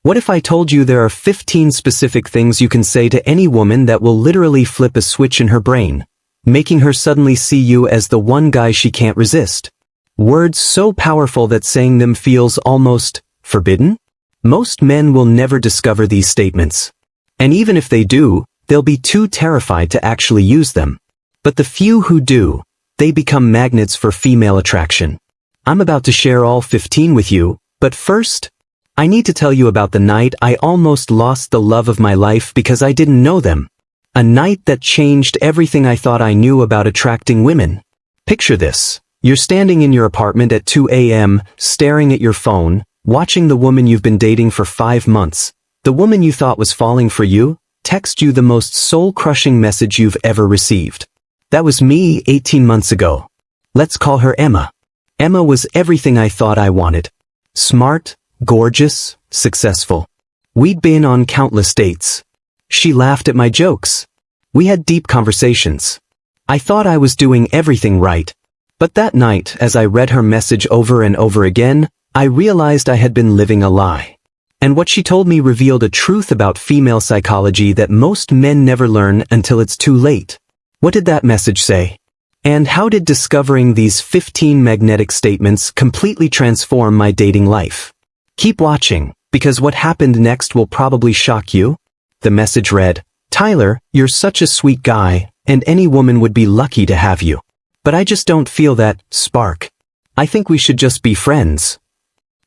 What if I told you there are 15 specific things you can say to any woman that will literally flip a switch in her brain, making her suddenly see you as the one guy she can't resist? Words so powerful that saying them feels almost forbidden? Most men will never discover these statements. And even if they do, they'll be too terrified to actually use them. But the few who do, they become magnets for female attraction. I'm about to share all 15 with you, but first, I need to tell you about the night I almost lost the love of my life because I didn't know them. A night that changed everything I thought I knew about attracting women. Picture this. You're standing in your apartment at 2 a.m., staring at your phone, watching the woman you've been dating for 5 months. The woman you thought was falling for you, text you the most soul-crushing message you've ever received. That was me 18 months ago. Let's call her Emma. Emma was everything I thought I wanted. Smart, gorgeous, successful. We'd been on countless dates. She laughed at my jokes. We had deep conversations. I thought I was doing everything right. But that night, as I read her message over and over again, I realized I had been living a lie. And what she told me revealed a truth about female psychology that most men never learn until it's too late. What did that message say? And how did discovering these 15 magnetic statements completely transform my dating life? Keep watching, because what happened next will probably shock you. The message read, "Tyler, you're such a sweet guy, and any woman would be lucky to have you. But I just don't feel that spark. I think we should just be friends."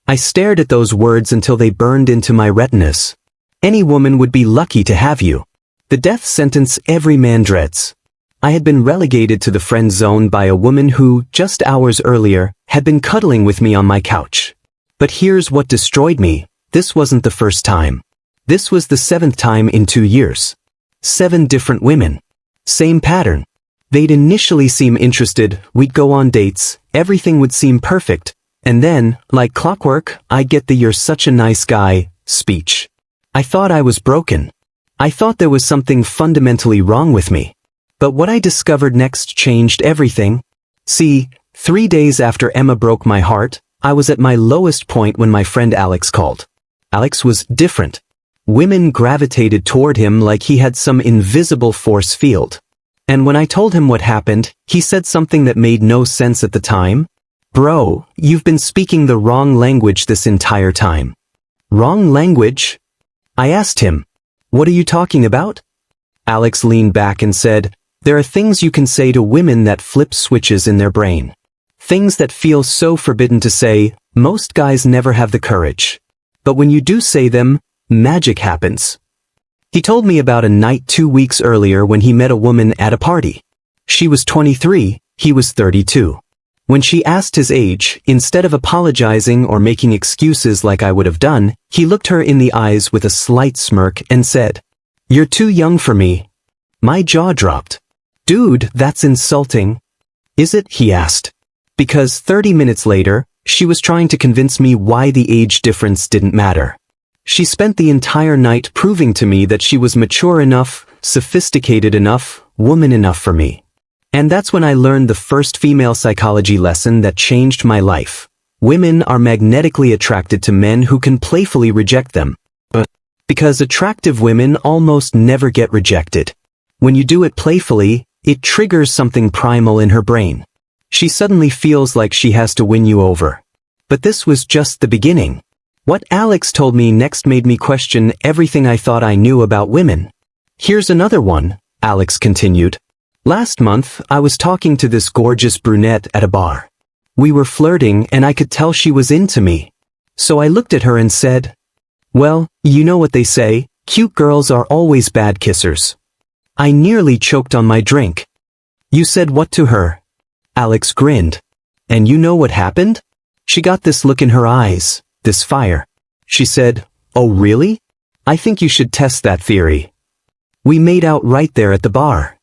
I stared at those words until they burned into my retinas. Any woman would be lucky to have you. The death sentence every man dreads. I had been relegated to the friend zone by a woman who, just hours earlier, had been cuddling with me on my couch. But here's what destroyed me. This wasn't the first time. This was the 7th time in 2 years. 7 different women. Same pattern. They'd initially seem interested, we'd go on dates, everything would seem perfect, and then, like clockwork, I'd get the "you're such a nice guy" speech. I thought I was broken. I thought there was something fundamentally wrong with me. But what I discovered next changed everything. See, 3 days after Emma broke my heart, I was at my lowest point when my friend Alex called. Alex was different. Women gravitated toward him like he had some invisible force field. And when I told him what happened, he said something that made no sense at the time. "Bro, you've been speaking the wrong language this entire time." Wrong language? I asked him, "What are you talking about?" Alex leaned back and said, "There are things you can say to women that flip switches in their brain. Things that feel so forbidden to say, most guys never have the courage. But when you do say them, magic happens." He told me about a night 2 weeks earlier when he met a woman at a party. She was 23, he was 32. When she asked his age, instead of apologizing or making excuses like I would have done, he looked her in the eyes with a slight smirk and said, "You're too young for me." My jaw dropped. "Dude, that's insulting." "Is it?" he asked. Because 30 minutes later, she was trying to convince me why the age difference didn't matter. She spent the entire night proving to me that she was mature enough, sophisticated enough, woman enough for me. And that's when I learned the first female psychology lesson that changed my life. Women are magnetically attracted to men who can playfully reject them. Because attractive women almost never get rejected. When you do it playfully, it triggers something primal in her brain. She suddenly feels like she has to win you over. But this was just the beginning. What Alex told me next made me question everything I thought I knew about women. "Here's another one," Alex continued. "Last month, I was talking to this gorgeous brunette at a bar. We were flirting and I could tell she was into me. So I looked at her and said, 'Well, you know what they say, cute girls are always bad kissers.'" I nearly choked on my drink. "You said what to her?" Alex grinned. "And you know what happened? She got this look in her eyes, this fire. She said, 'Oh really? I think you should test that theory.' We made out right there at the bar."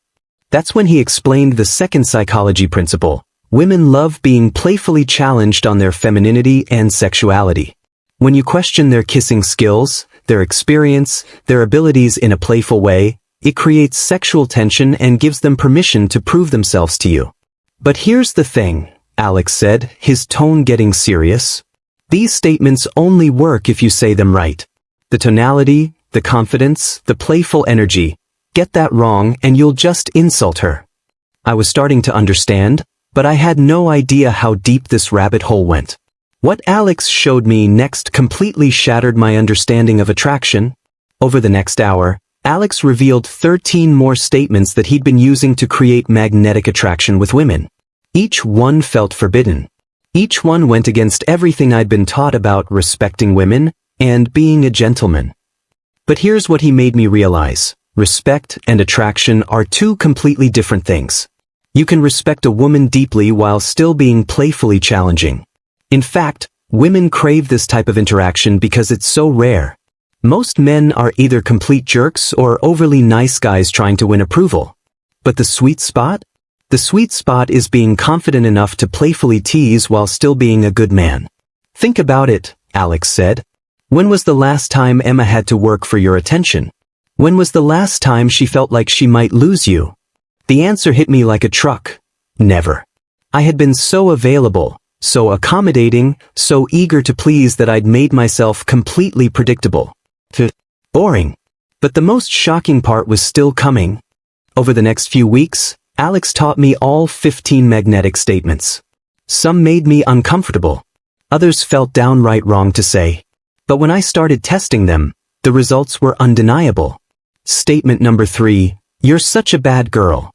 That's when he explained the second psychology principle. Women love being playfully challenged on their femininity and sexuality. When you question their kissing skills, their experience, their abilities in a playful way, it creates sexual tension and gives them permission to prove themselves to you. "But here's the thing," Alex said, his tone getting serious. "These statements only work if you say them right. The tonality, the confidence, the playful energy. Get that wrong and you'll just insult her. I was starting to understand, but I had no idea how deep this rabbit hole went. What Alex showed me next completely shattered my understanding of attraction. Over the next hour, Alex revealed 13 more statements that he'd been using to create magnetic attraction with women. Each one felt forbidden. Each one went against everything I'd been taught about respecting women and being a gentleman. But here's what he made me realize. Respect and attraction are two completely different things. You can respect a woman deeply while still being playfully challenging. In fact, women crave this type of interaction because it's so rare. Most men are either complete jerks or overly nice guys trying to win approval. But the sweet spot? The sweet spot is being confident enough to playfully tease while still being a good man. Think about it, Alex said. When was the last time Emma had to work for your attention? When was the last time she felt like she might lose you? The answer hit me like a truck. Never. I had been so available, so accommodating, so eager to please that I'd made myself completely predictable. Boring. But the most shocking part was still coming. Over the next few weeks, Alex taught me all 15 magnetic statements. Some made me uncomfortable. Others felt downright wrong to say. But when I started testing them, the results were undeniable. Statement number 3, you're such a bad girl.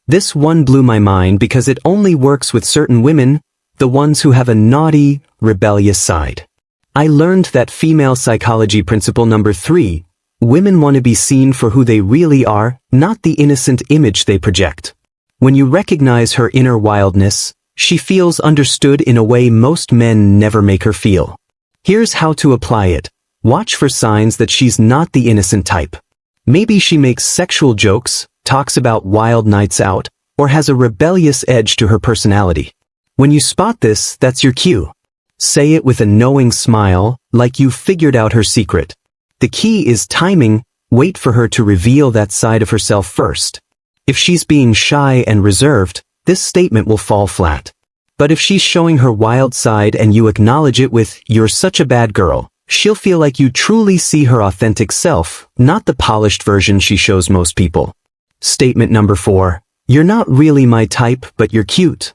This one blew my mind because it only works with certain women, the ones who have a naughty, rebellious side. I learned that female psychology principle number 3, women want to be seen for who they really are, not the innocent image they project. When you recognize her inner wildness, she feels understood in a way most men never make her feel. Here's how to apply it. Watch for signs that she's not the innocent type. Maybe she makes sexual jokes, talks about wild nights out, or has a rebellious edge to her personality. When you spot this, that's your cue. Say it with a knowing smile, like you've figured out her secret. The key is timing. Wait for her to reveal that side of herself first. If she's being shy and reserved, this statement will fall flat. But if she's showing her wild side and you acknowledge it with, "You're such a bad girl," she'll feel like you truly see her authentic self, not the polished version she shows most people. Statement number 4, you're not really my type, but you're cute.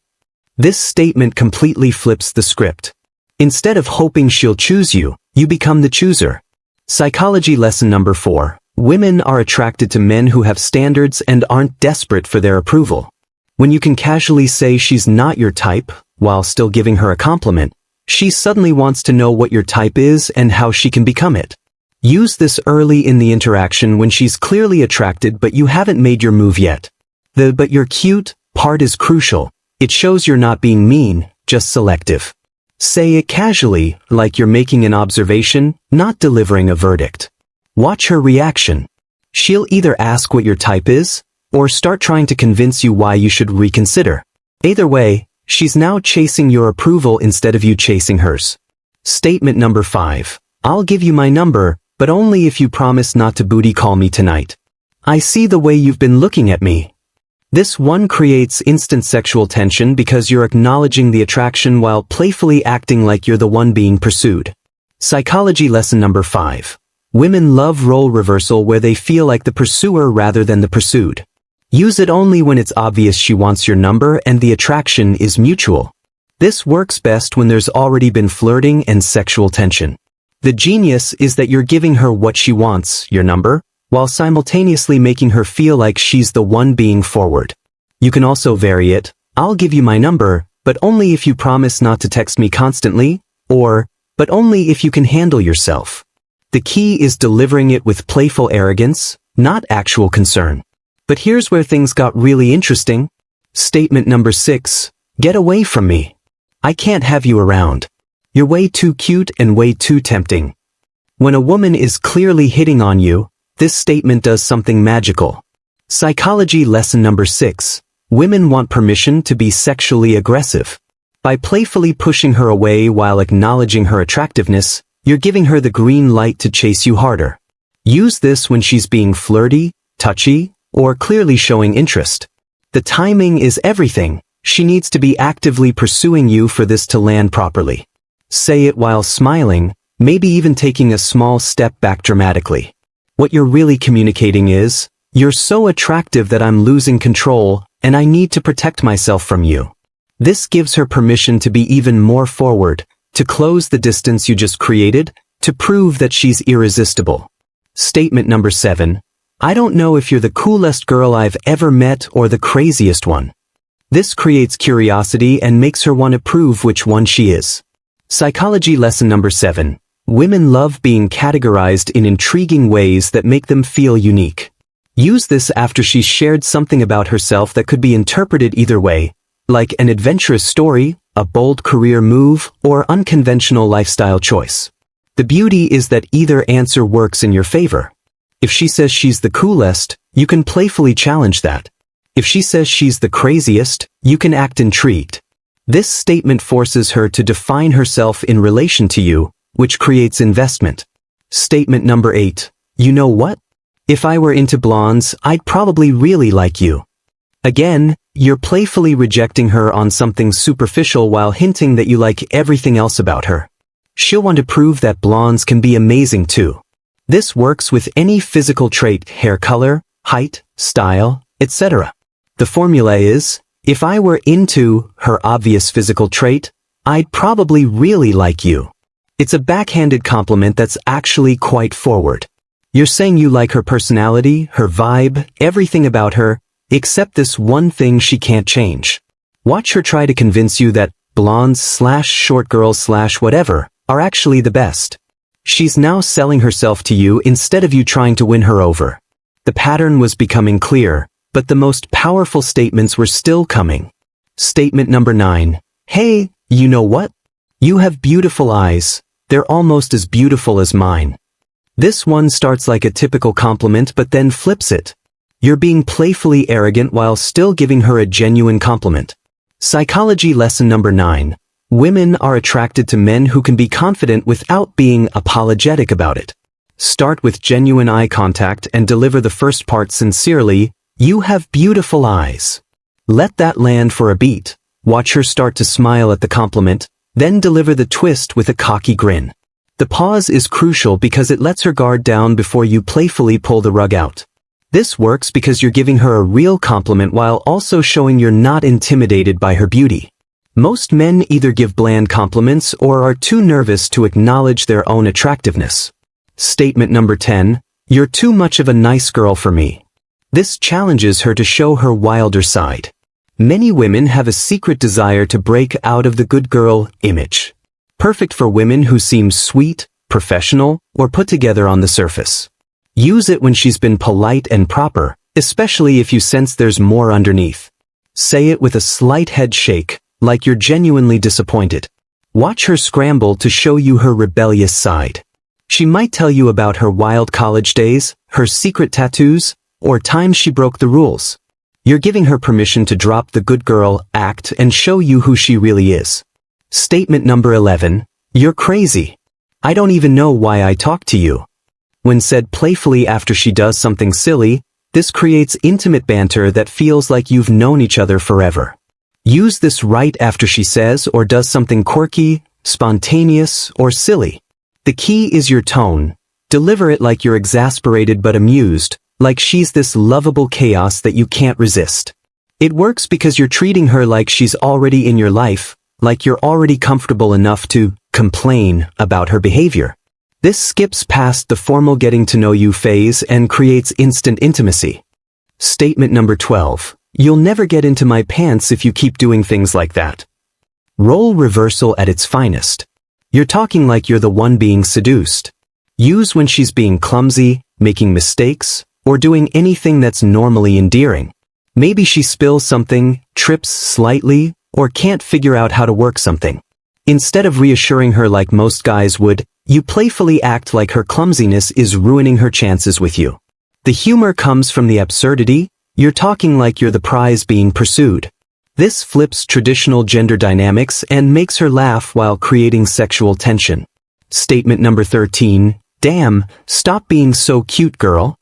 This statement completely flips the script. Instead of hoping she'll choose you, you become the chooser. Psychology lesson number 4, women are attracted to men who have standards and aren't desperate for their approval. When you can casually say she's not your type, while still giving her a compliment, she suddenly wants to know what your type is and how she can become it. Use this early in the interaction when she's clearly attracted but you haven't made your move yet. The "but you're cute" part is crucial. It shows you're not being mean, just selective. Say it casually, like you're making an observation, not delivering a verdict. Watch her reaction. She'll either ask what your type is, or start trying to convince you why you should reconsider. Either way, she's now chasing your approval instead of you chasing hers. Statement number 5, I'll give you my number, but only if you promise not to booty call me tonight. I see the way you've been looking at me. This one creates instant sexual tension because you're acknowledging the attraction while playfully acting like you're the one being pursued. Psychology lesson number 5. Women love role reversal where they feel like the pursuer rather than the pursued. Use it only when it's obvious she wants your number and the attraction is mutual. This works best when there's already been flirting and sexual tension. The genius is that you're giving her what she wants, your number, while simultaneously making her feel like she's the one being forward. You can also vary it, "I'll give you my number, but only if you promise not to text me constantly," or, "but only if you can handle yourself." The key is delivering it with playful arrogance, not actual concern. But here's where things got really interesting. Statement number 6, get away from me. I can't have you around. You're way too cute and way too tempting. When a woman is clearly hitting on you, this statement does something magical. Psychology lesson number 6, women want permission to be sexually aggressive. By playfully pushing her away while acknowledging her attractiveness, you're giving her the green light to chase you harder. Use this when she's being flirty, touchy, or clearly showing interest. The timing is everything. She needs to be actively pursuing you for this to land properly. Say it while smiling, maybe even taking a small step back dramatically. What you're really communicating is, "You're so attractive that I'm losing control, and I need to protect myself from you." This gives her permission to be even more forward, to close the distance you just created, to prove that she's irresistible. Statement number 7. I don't know if you're the coolest girl I've ever met or the craziest one. This creates curiosity and makes her want to prove which one she is. Psychology lesson number 7. Women love being categorized in intriguing ways that make them feel unique. Use this after she's shared something about herself that could be interpreted either way, like an adventurous story, a bold career move, or unconventional lifestyle choice. The beauty is that either answer works in your favor. If she says she's the coolest, you can playfully challenge that. If she says she's the craziest, you can act intrigued. This statement forces her to define herself in relation to you, which creates investment. Statement number 8. You know what? If I were into blondes, I'd probably really like you. Again, you're playfully rejecting her on something superficial while hinting that you like everything else about her. She'll want to prove that blondes can be amazing too. This works with any physical trait, hair color, height, style, etc. The formula is, if I were into her obvious physical trait, I'd probably really like you. It's a backhanded compliment that's actually quite forward. You're saying you like her personality, her vibe, everything about her, except this one thing she can't change. Watch her try to convince you that blondes/short girls/whatever are actually the best. She's now selling herself to you instead of you trying to win her over. The pattern was becoming clear, but the most powerful statements were still coming. Statement number 9. Hey, you know what? You have beautiful eyes. They're almost as beautiful as mine. This one starts like a typical compliment but then flips it. You're being playfully arrogant while still giving her a genuine compliment. Psychology lesson number 9. Women are attracted to men who can be confident without being apologetic about it. Start with genuine eye contact and deliver the first part sincerely. You have beautiful eyes. Let that land for a beat. Watch her start to smile at the compliment, then deliver the twist with a cocky grin. The pause is crucial because it lets her guard down before you playfully pull the rug out. This works because you're giving her a real compliment while also showing you're not intimidated by her beauty. Most men either give bland compliments or are too nervous to acknowledge their own attractiveness. Statement number 10. You're too much of a nice girl for me. This challenges her to show her wilder side. Many women have a secret desire to break out of the good girl image. Perfect for women who seem sweet, professional, or put together on the surface. Use it when she's been polite and proper, especially if you sense there's more underneath. Say it with a slight head shake, like you're genuinely disappointed. Watch her scramble to show you her rebellious side. She might tell you about her wild college days, her secret tattoos, or times she broke the rules. You're giving her permission to drop the good girl act and show you who she really is. Statement number 11. You're crazy. I don't even know why I talk to you. When said playfully after she does something silly, this creates intimate banter that feels like you've known each other forever. Use this right after she says or does something quirky, spontaneous, or silly. The key is your tone. Deliver it like you're exasperated but amused, like she's this lovable chaos that you can't resist. It works because you're treating her like she's already in your life, like you're already comfortable enough to complain about her behavior. This skips past the formal getting to know you phase and creates instant intimacy. Statement number 12. You'll never get into my pants if you keep doing things like that. Role reversal at its finest. You're talking like you're the one being seduced. Use when she's being clumsy, making mistakes, or doing anything that's normally endearing. Maybe she spills something, trips slightly, or can't figure out how to work something. Instead of reassuring her like most guys would, you playfully act like her clumsiness is ruining her chances with you. The humor comes from the absurdity. You're talking like you're the prize being pursued. This flips traditional gender dynamics and makes her laugh while creating sexual tension. Statement number 13. Damn, stop being so cute, girl.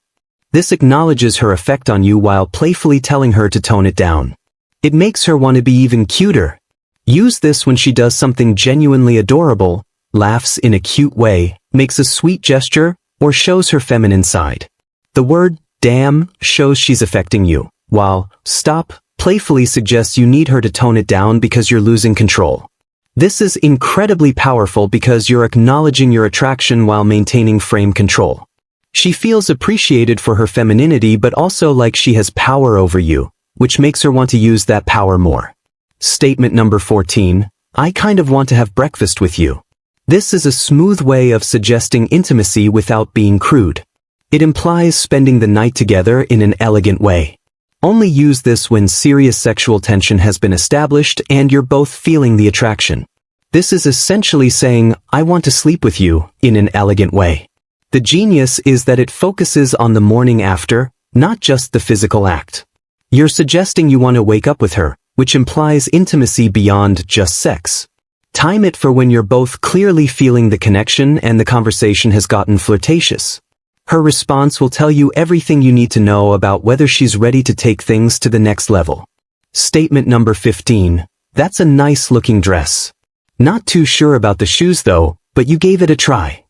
This acknowledges her effect on you while playfully telling her to tone it down. It makes her want to be even cuter. Use this when she does something genuinely adorable, laughs in a cute way, makes a sweet gesture, or shows her feminine side. The word damn shows she's affecting you, while stop playfully suggests you need her to tone it down because you're losing control. This is incredibly powerful because you're acknowledging your attraction while maintaining frame control. She feels appreciated for her femininity but also like she has power over you, which makes her want to use that power more. Statement number 14, I kind of want to have breakfast with you. This is a smooth way of suggesting intimacy without being crude. It implies spending the night together in an elegant way. Only use this when serious sexual tension has been established and you're both feeling the attraction. This is essentially saying, I want to sleep with you, in an elegant way. The genius is that it focuses on the morning after, not just the physical act. You're suggesting you want to wake up with her, which implies intimacy beyond just sex. Time it for when you're both clearly feeling the connection and the conversation has gotten flirtatious. Her response will tell you everything you need to know about whether she's ready to take things to the next level. Statement number 15. That's a nice looking dress. Not too sure about the shoes though, but you gave it a try.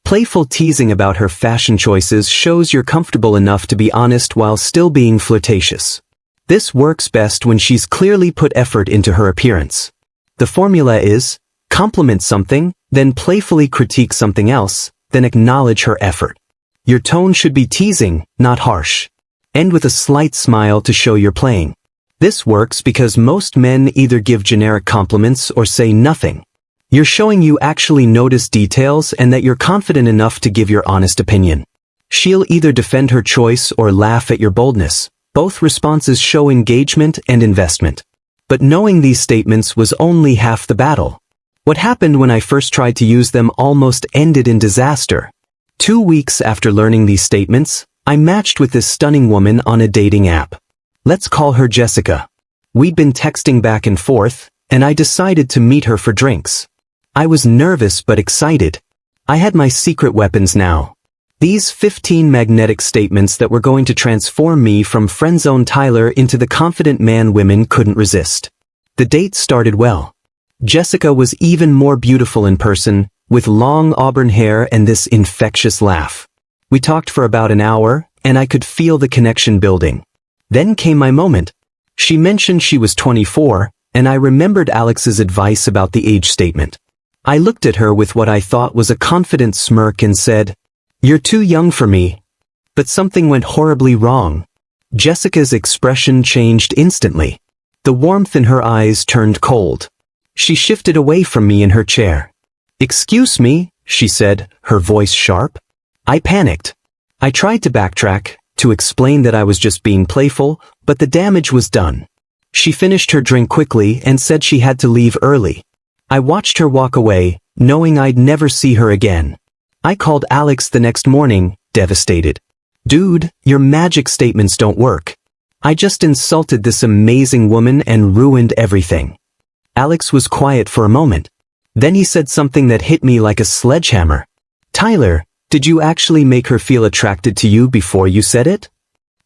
Playful teasing about her fashion choices shows you're comfortable enough to be honest while still being flirtatious. This works best when she's clearly put effort into her appearance. The formula is, compliment something, then playfully critique something else, then acknowledge her effort. Your tone should be teasing, not harsh. End with a slight smile to show you're playing. This works because most men either give generic compliments or say nothing. You're showing you actually notice details and that you're confident enough to give your honest opinion. She'll either defend her choice or laugh at your boldness. Both responses show engagement and investment. But knowing these statements was only half the battle. What happened when I first tried to use them almost ended in disaster. 2 weeks after learning these statements, I matched with this stunning woman on a dating app. Let's call her Jessica. We'd been texting back and forth, and I decided to meet her for drinks. I was nervous but excited. I had my secret weapons now. These 15 magnetic statements that were going to transform me from friendzone Tyler into the confident man women couldn't resist. The date started well. Jessica was even more beautiful in person, with long auburn hair and this infectious laugh. We talked for about an hour, and I could feel the connection building. Then came my moment. She mentioned she was 24, and I remembered Alex's advice about the age statement. I looked at her with what I thought was a confident smirk and said, "You're too young for me." But something went horribly wrong. Jessica's expression changed instantly. The warmth in her eyes turned cold. She shifted away from me in her chair. "Excuse me," she said, her voice sharp. I panicked. I tried to backtrack, to explain that I was just being playful, but the damage was done. She finished her drink quickly and said she had to leave early. I watched her walk away, knowing I'd never see her again. I called Alex the next morning, devastated. "Dude, your magic statements don't work. I just insulted this amazing woman and ruined everything." Alex was quiet for a moment. Then he said something that hit me like a sledgehammer. "Tyler, did you actually make her feel attracted to you before you said it?"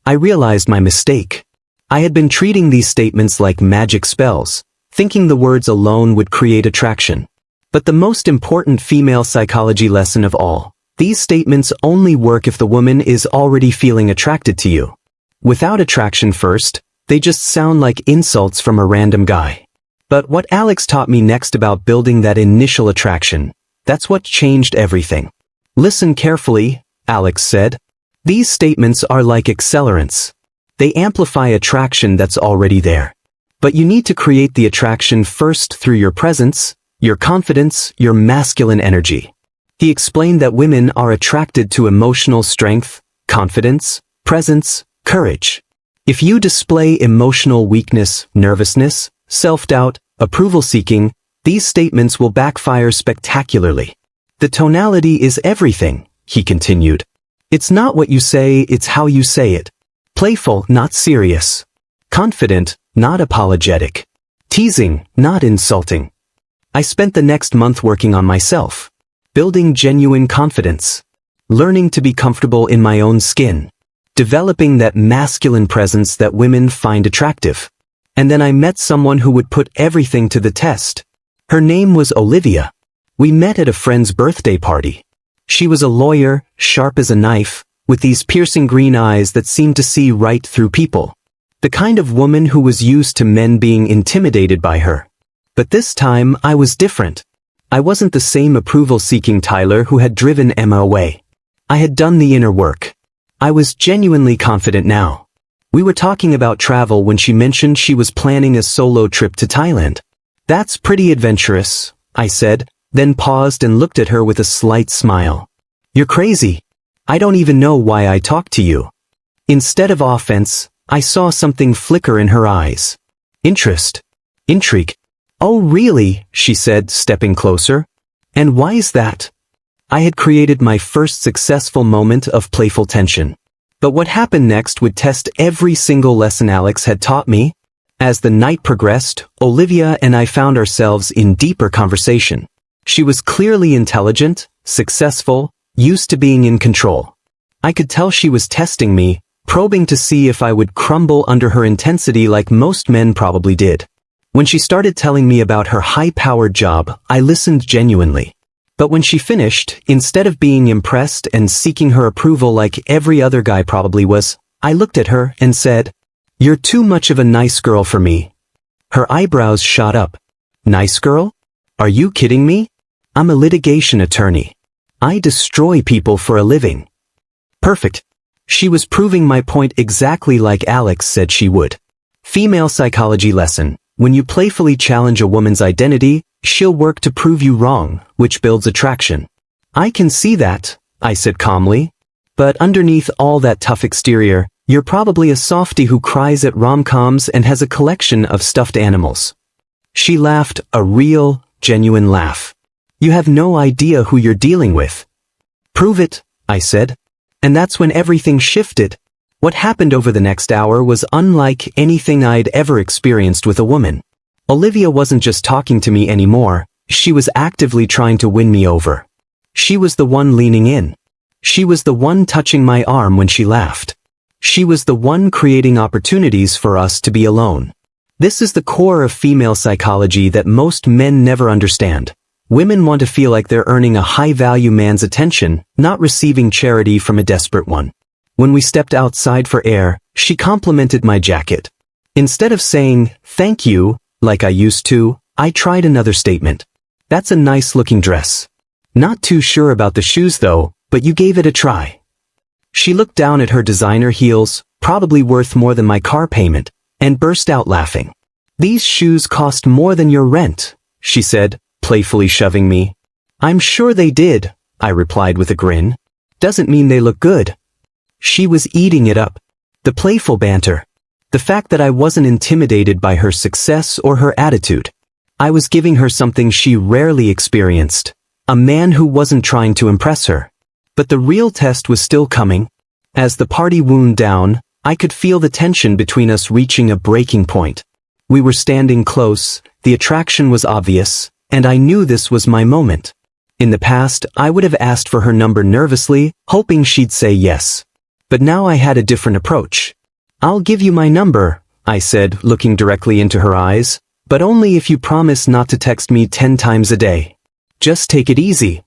I realized my mistake. I had been treating these statements like magic spells, thinking the words alone would create attraction. But the most important female psychology lesson of all, these statements only work if the woman is already feeling attracted to you. Without attraction first, they just sound like insults from a random guy. But what Alex taught me next about building that initial attraction, that's what changed everything. "Listen carefully," Alex said. "These statements are like accelerants. They amplify attraction that's already there. But you need to create the attraction first through your presence, your confidence, your masculine energy." He explained that women are attracted to emotional strength, confidence, presence, courage. If you display emotional weakness, nervousness, self-doubt, approval-seeking, these statements will backfire spectacularly. "The tonality is everything," he continued. "It's not what you say, it's how you say it. Playful, not serious. Confident, not apologetic. Teasing, not insulting." I spent the next month working on myself, building genuine confidence, learning to be comfortable in my own skin, developing that masculine presence that women find attractive. And then I met someone who would put everything to the test. Her name was Olivia. We met at a friend's birthday party. She was a lawyer, sharp as a knife, with these piercing green eyes that seemed to see right through people. The kind of woman who was used to men being intimidated by her. But this time, I was different. I wasn't the same approval-seeking Tyler who had driven Emma away. I had done the inner work. I was genuinely confident now. We were talking about travel when she mentioned she was planning a solo trip to Thailand. That's pretty adventurous, I said, then paused and looked at her with a slight smile. You're crazy. I don't even know why I talked to you. Instead of offense, I saw something flicker in her eyes. Interest. Intrigue. Oh really, she said, stepping closer. And why is that? I had created my first successful moment of playful tension. But what happened next would test every single lesson Alex had taught me. As the night progressed, Olivia and I found ourselves in deeper conversation. She was clearly intelligent, successful, used to being in control. I could tell she was testing me, probing to see if I would crumble under her intensity like most men probably did. When she started telling me about her high-powered job, I listened genuinely. But when she finished, instead of being impressed and seeking her approval like every other guy probably was, I looked at her and said, "You're too much of a nice girl for me." Her eyebrows shot up. Nice girl? Are you kidding me? I'm a litigation attorney. I destroy people for a living. Perfect. She was proving my point exactly like Alex said she would. Female psychology lesson. When you playfully challenge a woman's identity, she'll work to prove you wrong, which builds attraction. I can see that, I said calmly. But underneath all that tough exterior, you're probably a softie who cries at rom-coms and has a collection of stuffed animals. She laughed, a real, genuine laugh. You have no idea who you're dealing with. Prove it, I said. And that's when everything shifted. What happened over the next hour was unlike anything I'd ever experienced with a woman. Olivia wasn't just talking to me anymore, she was actively trying to win me over. She was the one leaning in. She was the one touching my arm when she laughed. She was the one creating opportunities for us to be alone. This is the core of female psychology that most men never understand. Women want to feel like they're earning a high-value man's attention, not receiving charity from a desperate one. When we stepped outside for air, she complimented my jacket. Instead of saying, "Thank you," like I used to, I tried another statement. "That's a nice-looking dress. Not too sure about the shoes though, but you gave it a try." She looked down at her designer heels, probably worth more than my car payment, and burst out laughing. "These shoes cost more than your rent," she said, playfully shoving me. "I'm sure they did," I replied with a grin. "Doesn't mean they look good." She was eating it up. The playful banter. The fact that I wasn't intimidated by her success or her attitude. I was giving her something she rarely experienced. A man who wasn't trying to impress her. But the real test was still coming. As the party wound down, I could feel the tension between us reaching a breaking point. We were standing close, the attraction was obvious, and I knew this was my moment. In the past, I would have asked for her number nervously, hoping she'd say yes. But now I had a different approach. "I'll give you my number," I said, looking directly into her eyes, "but only if you promise not to text me 10 times a day. Just take it easy."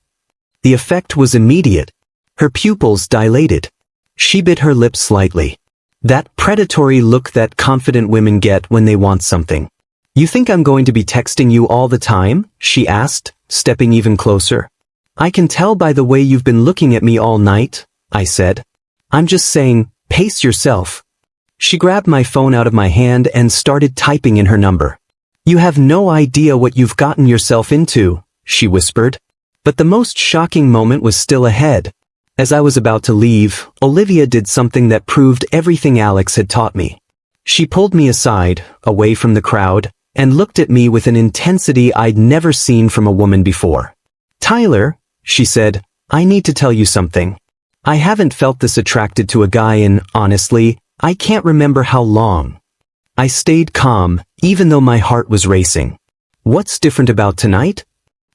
The effect was immediate. Her pupils dilated. She bit her lips slightly. That predatory look that confident women get when they want something. "You think I'm going to be texting you all the time?" she asked, stepping even closer. "I can tell by the way you've been looking at me all night," I said. "I'm just saying, pace yourself." She grabbed my phone out of my hand and started typing in her number. "You have no idea what you've gotten yourself into," she whispered. But the most shocking moment was still ahead. As I was about to leave, Olivia did something that proved everything Alex had taught me. She pulled me aside, away from the crowd, and looked at me with an intensity I'd never seen from a woman before. "Tyler," she said, "I need to tell you something. I haven't felt this attracted to a guy in, honestly, I can't remember how long." I stayed calm, even though my heart was racing. "What's different about tonight?"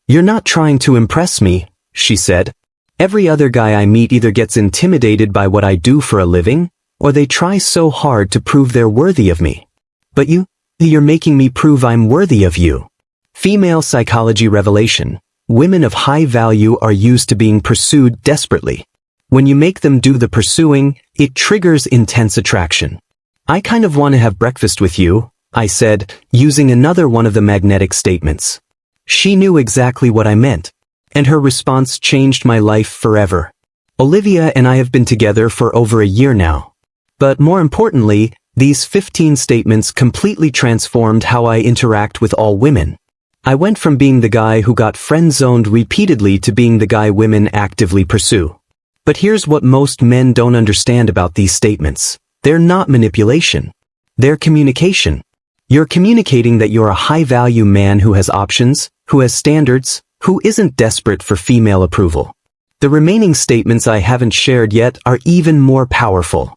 "You're not trying to impress me," she said. "Every other guy I meet either gets intimidated by what I do for a living, or they try so hard to prove they're worthy of me. But you're making me prove I'm worthy of you." Female psychology revelation. women of high value are used to being pursued desperately. When you make them do the pursuing, it triggers intense attraction. I kind of want to have breakfast with you, I said, using another one of the magnetic statements. She knew exactly what I meant, and her response changed my life forever. Olivia and I have been together for over a year now. But more importantly, these 15 statements completely transformed how I interact with all women. I went from being the guy who got friend-zoned repeatedly to being the guy women actively pursue. But here's what most men don't understand about these statements. They're not manipulation. They're communication. You're communicating that you're a high-value man who has options, who has standards, who isn't desperate for female approval. The remaining statements I haven't shared yet are even more powerful.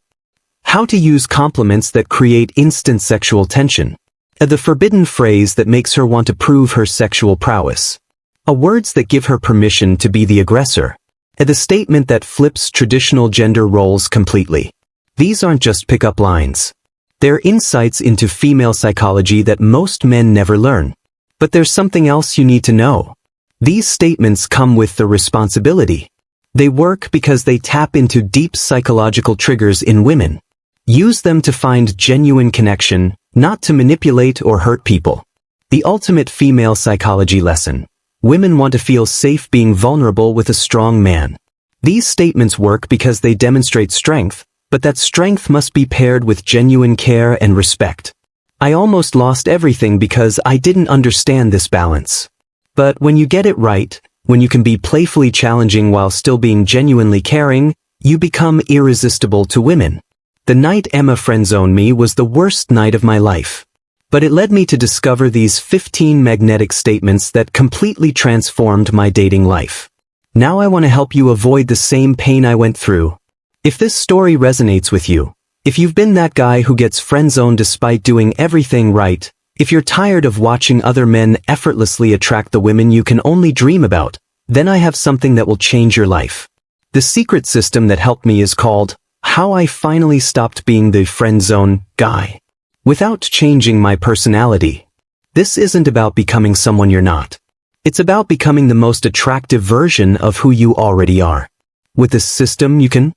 How to use compliments that create instant sexual tension. The forbidden phrase that makes her want to prove her sexual prowess. Words that give her permission to be the aggressor. The statement that flips traditional gender roles completely. These aren't just pickup lines. They're insights into female psychology that most men never learn. But there's something else you need to know. These statements come with the responsibility. They work because they tap into deep psychological triggers in women. Use them to find genuine connection, not to manipulate or hurt people. The ultimate female psychology lesson. Women want to feel safe being vulnerable with a strong man. These statements work because they demonstrate strength, but that strength must be paired with genuine care and respect. I almost lost everything because I didn't understand this balance. But when you get it right, when you can be playfully challenging while still being genuinely caring, you become irresistible to women. The night Emma friendzoned me was the worst night of my life. But it led me to discover these 15 magnetic statements that completely transformed my dating life. Now I want to help you avoid the same pain I went through. If this story resonates with you, if you've been that guy who gets friendzoned despite doing everything right, if you're tired of watching other men effortlessly attract the women you can only dream about, then I have something that will change your life. The secret system that helped me is called How I Finally Stopped Being the Friendzone Guy. Without changing my personality. This isn't about becoming someone you're not. It's about becoming the most attractive version of who you already are. With this system you can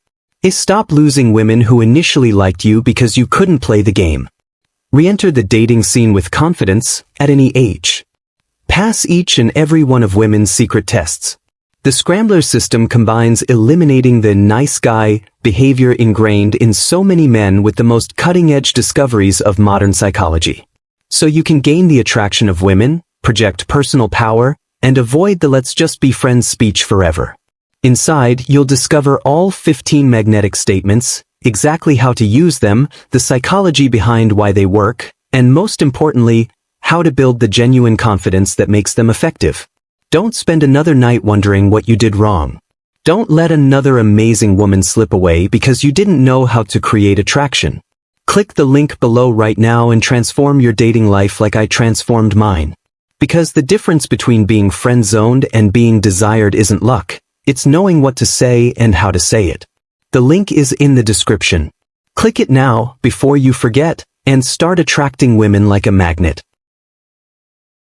stop losing women who initially liked you because you couldn't play the game. Re-enter the dating scene with confidence at any age. Pass each and every one of women's secret tests. The Scrambler system combines eliminating the nice guy behavior ingrained in so many men with the most cutting-edge discoveries of modern psychology. So you can gain the attraction of women, project personal power, and avoid the let's just be friends speech forever. Inside, you'll discover all 15 magnetic statements, exactly how to use them, the psychology behind why they work, and most importantly, how to build the genuine confidence that makes them effective. Don't spend another night wondering what you did wrong. Don't let another amazing woman slip away because you didn't know how to create attraction. Click the link below right now and transform your dating life like I transformed mine. Because the difference between being friend-zoned and being desired isn't luck, it's knowing what to say and how to say it. The link is in the description. Click it now, before you forget, and start attracting women like a magnet.